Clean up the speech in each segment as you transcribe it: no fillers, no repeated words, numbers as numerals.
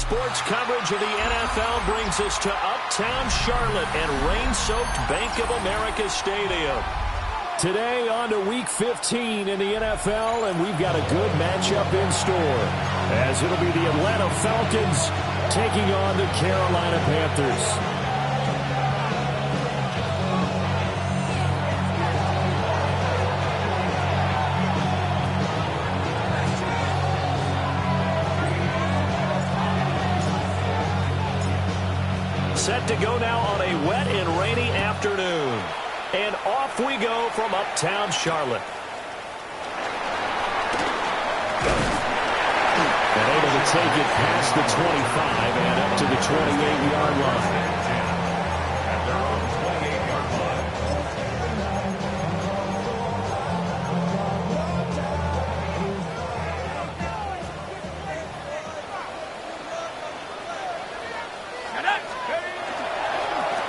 sports coverage of the NFL brings us to Uptown Charlotte and rain-soaked Bank of America Stadium. Today on to Week 15 in the NFL, and we've got a good matchup in store, as it'll be the Atlanta Falcons taking on the Carolina Panthers. Set to go now on a wet and rainy afternoon. And off we go from Uptown Charlotte. And able to take it past the 25 and up to the 28-yard line.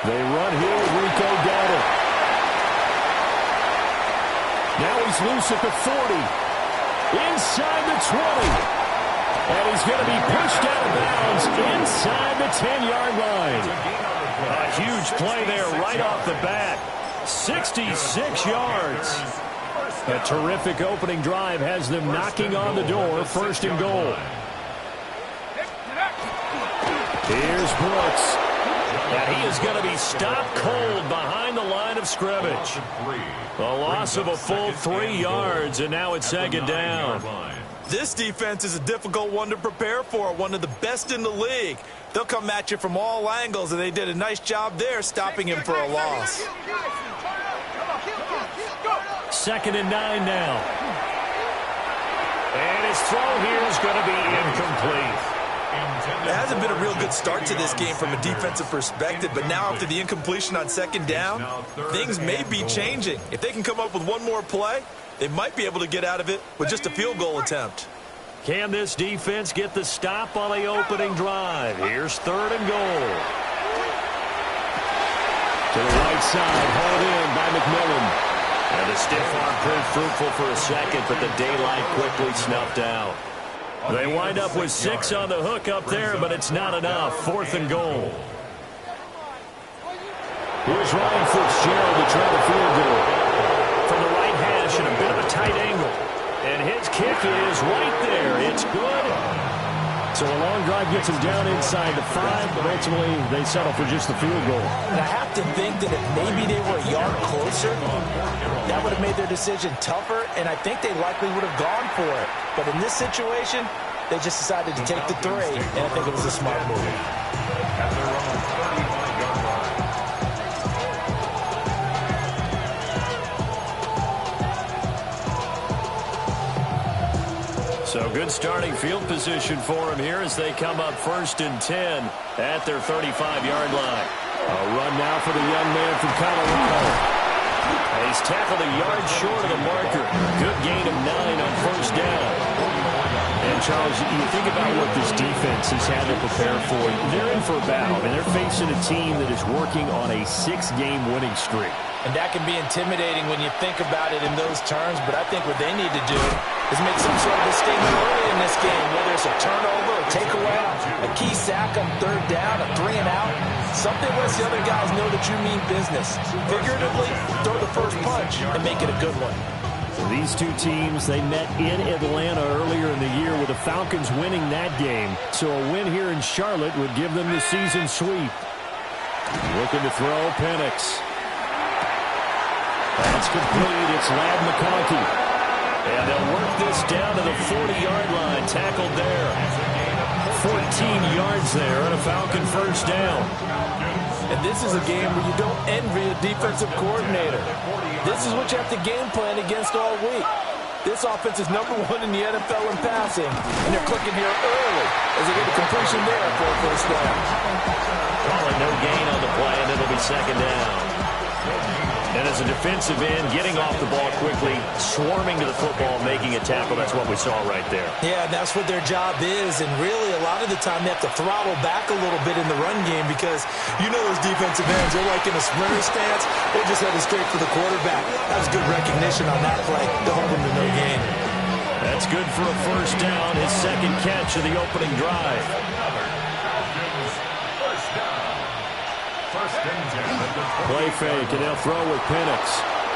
They run here with Rico Dowdle. Now he's loose at the 40. Inside the 20. And he's going to be pushed out of bounds inside the 10-yard line. A huge play there right off the bat. 66 yards. A terrific opening drive has them knocking on the door, first and goal. Here's Brooks. And he is going to be stopped cold behind the line of scrimmage. A loss of a full 3 yards, and now it's second down. This defense is a difficult one to prepare for, one of the best in the league. They'll come at you from all angles, and they did a nice job there stopping him for a loss. 2nd and 9 now. And his throw here is going to be incomplete. It hasn't been a real good start to this game from a defensive perspective, but now after the incompletion on second down, things may be changing. If they can come up with one more play, they might be able to get out of it with just a field goal attempt. Can this defense get the stop on the opening drive? Here's 3rd and goal. To the right side, hauled in by McMillan. And the stiff arm proved fruitful for a second, but the daylight quickly snuffed out. They wind up with 6 on the hook up there, but it's not enough. 4th and goal. Here's Ryan Fitzgerald to try the field goal. From the right hash and a bit of a tight angle. And his kick is right there. It's good. So a long drive gets him down inside the 5, but ultimately they settle for just the field goal. And I have to think that if maybe they were a yard closer, that would have made their decision tougher, and I think they likely would have gone for it. But in this situation, they just decided to take the 3, and I think it was a smart move. So good starting field position for him here as they come up 1st and 10 at their 35-yard line. A run now for the young man from Colorado. He's tackled a yard short of the marker. Good gain of 9 on 1st down. And, Charles, you think about what this defense has had to prepare for. They're in for a battle, and they're facing a team that is working on a 6-game winning streak. And that can be intimidating when you think about it in those terms, but I think what they need to do is make some sort of a statement early in this game, whether it's a turnover, a takeaway, a key sack on 3rd down, a 3 and out. Something lets the other guys know that you mean business. Figuratively, throw the first punch and make it a good one. These two teams, they met in Atlanta earlier in the year with the Falcons winning that game. So a win here in Charlotte would give them the season sweep. Looking to throw, Penix. That's complete. It's Ladd McConkey. And they'll work this down to the 40-yard line. Tackled there. 14 yards there on a Falcon 1st down. And this is a game where you don't envy a defensive coordinator. This is what you have to game plan against all week. This offense is #1 in the NFL in passing, and they're clicking here early as they get a completion there for a 1st down. Calling no gain on the play, and it'll be 2nd down. And as a defensive end, getting off the ball quickly, swarming to the football, making a tackle. That's what we saw right there. Yeah, that's what their job is. And really, a lot of the time, they have to throttle back a little bit in the run game because you know those defensive ends, they're like in a sprinter stance. They're just headed straight for the quarterback. That was good recognition on that play to hold them to no gain. That's good for a 1st down, his 2nd catch of the opening drive. Play fake, and they'll throw with Penix.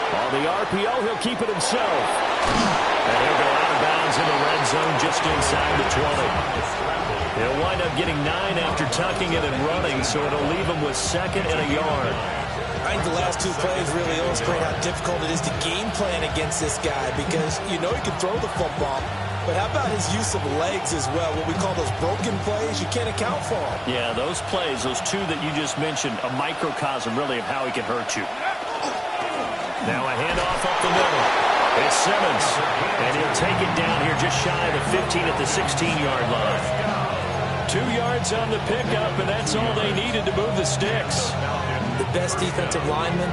On the RPO, he'll keep it himself. And he'll go out of bounds in the red zone just inside the 20. He'll wind up getting 9 after tucking it and running, so it'll leave him with 2nd and a yard. I think the last 2 plays really illustrate how difficult it is to game plan against this guy because you know he can throw the football, but how about his use of legs as well? What we call those broken plays, you can't account for them. Yeah, those plays, those 2 that you just mentioned, a microcosm really of how he can hurt you. Now a handoff up the middle. It's Simmons, and he'll take it down here just shy of the 15 at the 16-yard line. 2 yards on the pickup, and that's all they needed to move the sticks. The best defensive linemen,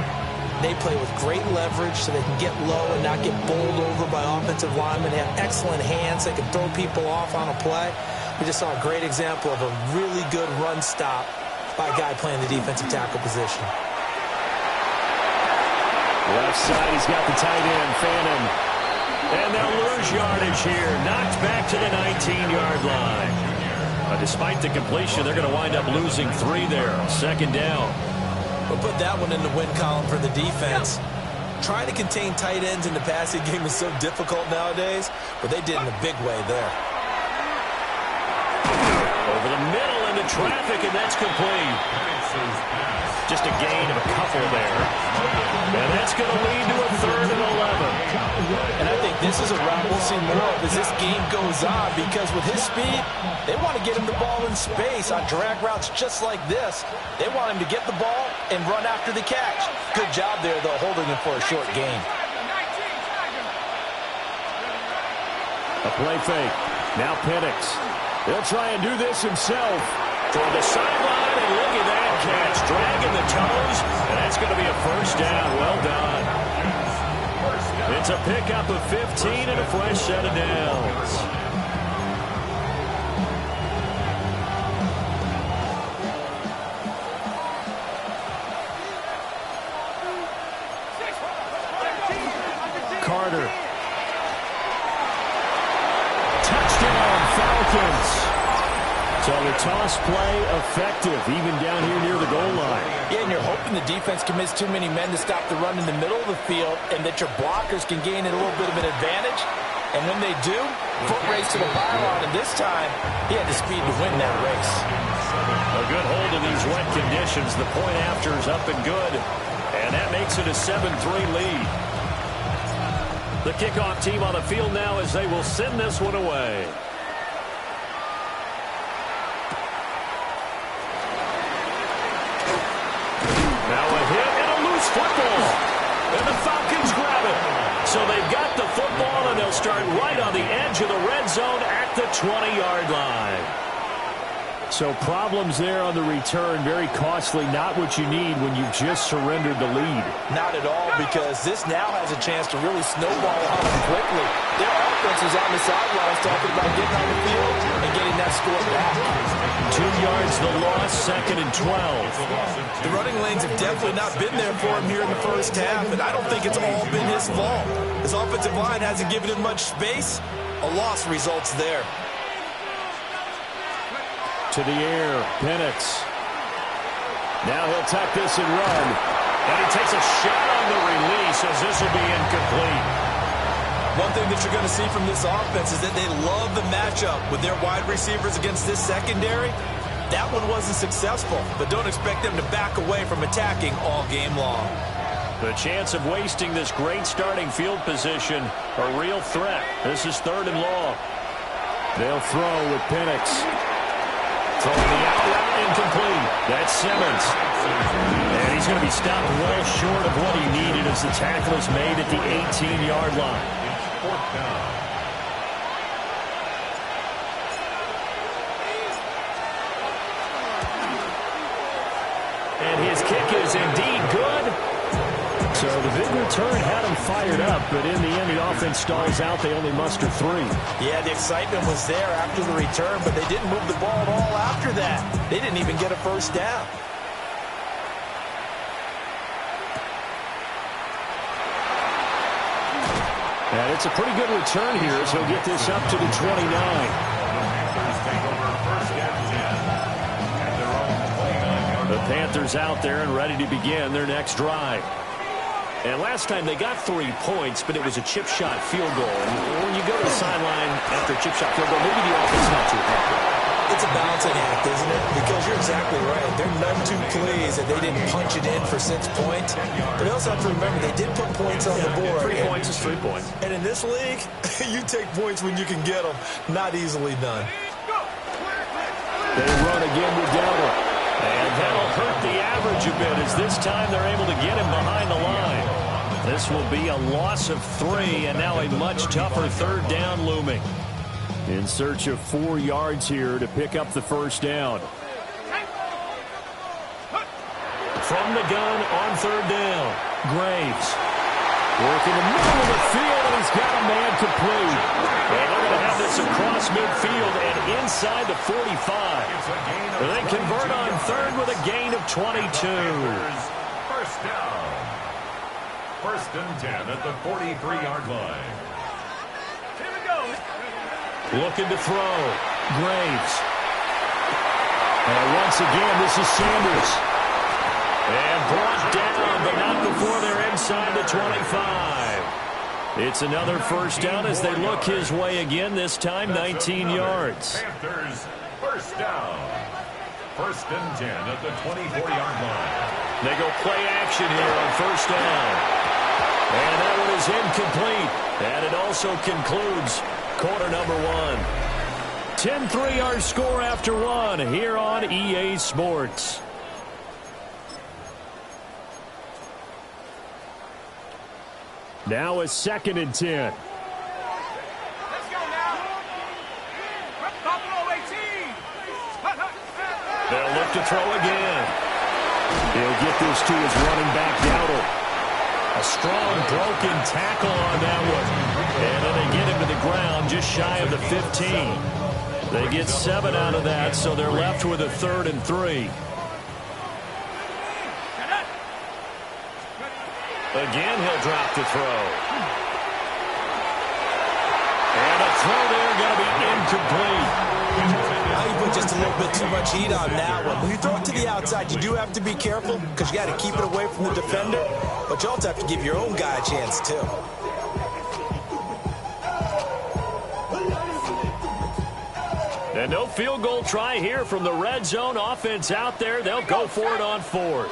they play with great leverage so they can get low and not get bowled over by offensive linemen. They have excellent hands. They can throw people off on a play. We just saw a great example of a really good run stop by a guy playing the defensive tackle position. Left side, he's got the tight end, Fannin. And they'll lose yardage here. Knocked back to the 19-yard line. Despite the completion, they're going to wind up losing 3 there. 2nd down. We'll put that one in the win column for the defense. Trying to contain tight ends in the passing game is so difficult nowadays, but they did in a big way there. Over the middle into traffic, and that's complete. Just a gain of a couple there. And that's going to lead to a 3rd and 11. And I think this is a route we'll see more of as this game goes on because with his speed, they want to get him the ball in space on drag routes just like this. They want him to get the ball and run after the catch. Good job there, though, holding him for a short gain. A play fake. Now Penix. He'll try and do this himself. Toward the sideline, and look at that catch. Dragging the toes, and that's going to be a 1st down. Well done. It's a pickup of 15 and a fresh set of downs. Carter. Touchdown, Falcons. So the toss play effective, even down here near the goal line. Yeah, and you're hoping the defense commits too many men to stop the run in the middle of the field and that your blockers can gain a little bit of an advantage. And when they do, foot race to the pylon, and this time, he had the speed to win that race. A good hold in these wet conditions. The point after is up and good, and that makes it a 7-3 lead. The kickoff team on the field now as they will send this one away. Now a hit and a loose football. And the Falcons grab it. So they've got the football, and they'll start right on the edge of the red zone at the 20-yard line. So problems there on the return, very costly, not what you need when you've just surrendered the lead. Not at all, because this now has a chance to really snowball on them quickly. Their offense is on the sidelines talking about getting on the field and getting that score back. 2 yards the loss, 2nd and 12. The running lanes have definitely not been there for him here in the first half, and I don't think it's all been his fault. His offensive line hasn't given him much space. A loss results there. To the air, Penix. Now he'll tuck this and run. And he takes a shot on the release as this will be incomplete. One thing that you're going to see from this offense is that they love the matchup with their wide receivers against this secondary. That one wasn't successful, but don't expect them to back away from attacking all game long. The chance of wasting this great starting field position, a real threat. This is 3rd and long. They'll throw with Penix. Throwing the out route incomplete. That's Simmons. And he's going to be stopped well short of what he needed as the tackle is made at the 18-yard line. And his kick is indeed good. So the big return had him fired up, but in the end, the offense stalls out. They only muster 3. Yeah, the excitement was there after the return, but they didn't move the ball at all after that. They didn't even get a 1st down. And it's a pretty good return here, so he'll get this up to the 29. The Panthers out there and ready to begin their next drive. And last time they got 3 points, but it was a chip shot field goal. And when you go to the sideline after a chip shot field goal, maybe the offense not too happy. It's a balancing act, isn't it? Because you're exactly right. They're none too pleased that they didn't punch it in for 6 points. But you also have to remember, they did put points on the board. 3 points is 3 points. And in this league, you take points when you can get them. Not easily done. They run again with Dowdle. And that'll hurt the average a bit as this time they're able to get him behind the line. This will be a loss of 3 and now a much tougher third down looming. In search of 4 yards here to pick up the first down. From the gun on third down, Graves. Working the middle of the field, and he's got a man complete. And they're going to have this across midfield and inside the 45. They convert on third with a gain of 22. First down. First and 10 at the 43-yard line. Here we go. Looking to throw. Graves. And once again, this is Sanders. And brought down, but not before they're inside the 25. It's another first down as they look his way again, this time 19 yards. Panthers, first down. First and 10 at the 24-yard line. They go play action here on first down. And that one is incomplete. And it also concludes quarter number 1. 10-3 our score after 1 here on EA Sports. Now a second and 10. Let's go now. Buffalo 18. They'll look to throw again. He'll get this to his running back, Dowdle. A strong broken tackle on that one. And then they get him to the ground just shy of the 15. They get 7 out of that, so they're left with a 3rd and 3. Again, he'll drop the throw. And a throw there going to be incomplete. Now you put just a little bit too much heat on that one. When you throw it to the outside, you do have to be careful because you got to keep it away from the defender. But you also have to give your own guy a chance, too. And no field goal try here from the red zone offense out there. They'll go for it on 4th.